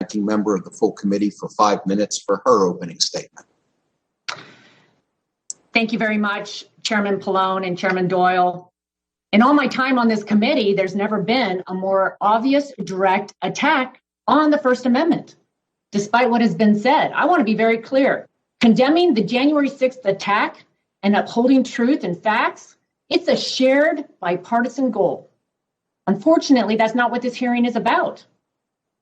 acting member of the full committee for 5 minutes for her opening statement. Thank you very much, Chairman Pallone and Chairman Doyle. In all my time on this committee, there's never been a more obvious, direct attack on the First Amendment. Despite what has been said, I want to be very clear. Condemning the January 6th attack and upholding truth and facts, it's a shared bipartisan goal. Unfortunately, that's not what this hearing is about.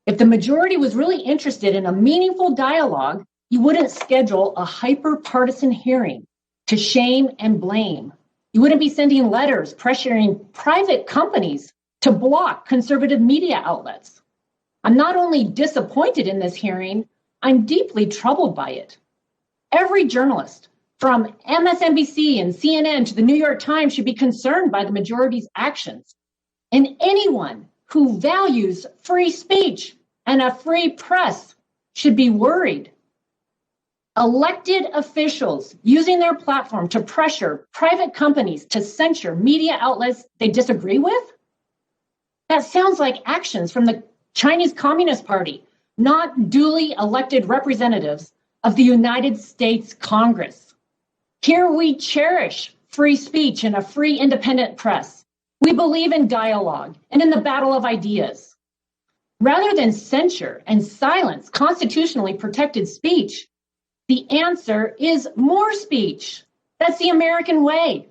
If the majority was really interested in a meaningful dialogue, you wouldn't schedule a hyper-partisan hearing to shame and blame. You wouldn't be sending letters pressuring private companies to block conservative media outlets. I'm not only disappointed in this hearing, I'm deeply troubled by it. Every journalist, from MSNBC and CNN to the New York Times, should be concerned by the majority's actions. And anyone who values free speech and a free press should be worried. Elected officials using their platform to pressure private companies to censor media outlets they disagree with? That sounds like actions from the Chinese Communist Party, not duly elected representatives of the United States Congress. Here we cherish free speech and a free independent press. We believe in dialogue and in the battle of ideas. Rather than censure and silence constitutionally protected speech, the answer is more speech. That's the American way.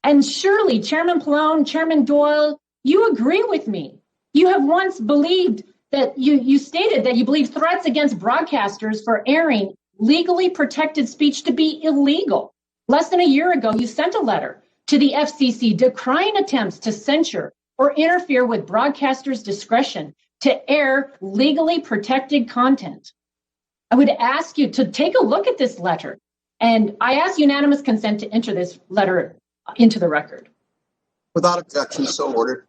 And surely, Chairman Pallone, Chairman Doyle, you agree with me. You have once believed that you stated that you believe threats against broadcasters for airing legally protected speech to be illegal. Less than a year ago, you sent a letter to the FCC decrying attempts to censure or interfere with broadcasters' discretion to air legally protected content. I would ask you to take a look at this letter, and I ask unanimous consent to enter this letter into the record. Without objection, so ordered.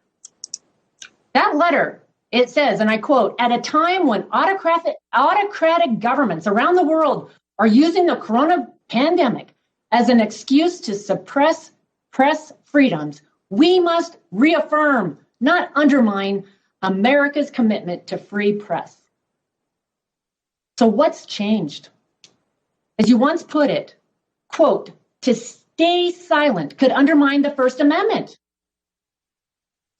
That letter, it says, and I quote, "At a time when autocratic governments around the world are using the corona pandemic as an excuse to suppress press freedoms, we must reaffirm, not undermine, America's commitment to free press." So what's changed? As you once put it, quote, "To stay silent could undermine the First Amendment."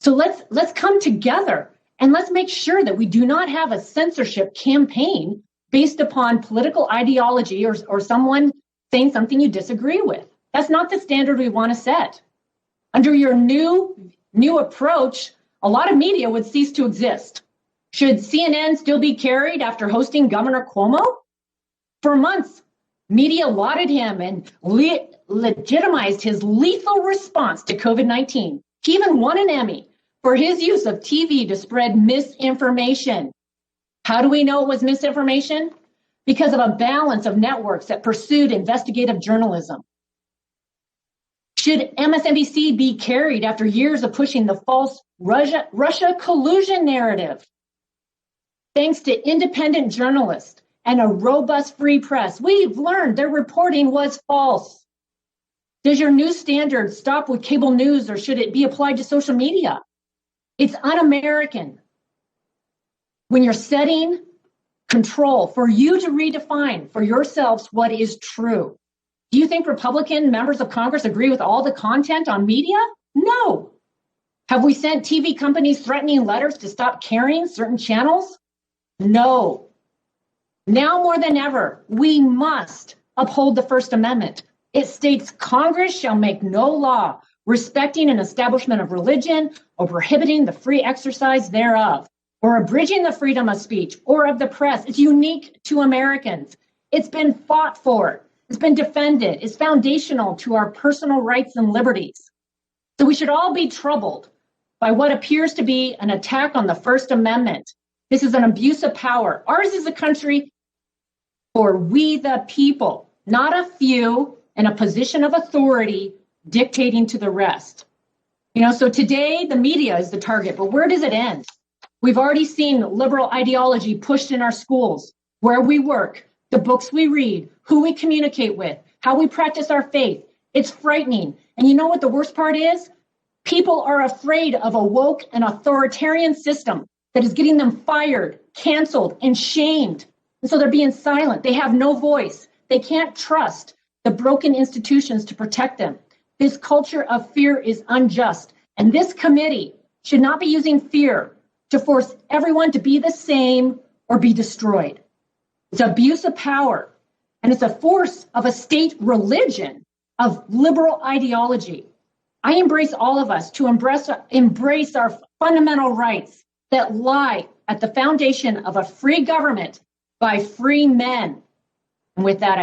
So let's come together and let's make sure that we do not have a censorship campaign based upon political ideology or someone saying something you disagree with. That's not the standard we want to set. Under your new approach, a lot of media would cease to exist. Should CNN still be carried after hosting Governor Cuomo? For months, media lauded him and legitimized his lethal response to COVID-19. He even won an Emmy for his use of TV to spread misinformation. How do we know it was misinformation? Because of a balance of networks that pursued investigative journalism. Should MSNBC be carried after years of pushing the false Russia collusion narrative? Thanks to independent journalists and a robust free press, we've learned their reporting was false. Does your news standard stop with cable news, or should it be applied to social media? It's un-American when you're setting control for you to redefine for yourselves what is true. Do you think Republican members of Congress agree with all the content on media? No. Have we sent TV companies threatening letters to stop carrying certain channels? No. Now more than ever, we must uphold the First Amendment. It states Congress shall make no law respecting an establishment of religion or prohibiting the free exercise thereof or abridging the freedom of speech or of the press. It's unique to Americans. It's been fought for. It's been defended. It's foundational to our personal rights and liberties. So we should all be troubled by what appears to be an attack on the First Amendment. This is an abuse of power. Ours is a country for we the people, not a few in a position of authority dictating to the rest. So today the media is the target, but where does it end? We've already seen liberal ideology pushed in our schools, where we work, the books we read, who we communicate with, how we practice our faith. It's frightening. And you know what the worst part is? People are afraid of a woke and authoritarian system that is getting them fired, canceled, and shamed. And so they're being silent. They have no voice. They can't trust the broken institutions to protect them. This culture of fear is unjust. And this committee should not be using fear to force everyone to be the same or be destroyed. It's abuse of power, and it's a force of a state religion of liberal ideology. I embrace all of us to embrace our fundamental rights that lie at the foundation of a free government by free men. And with that, I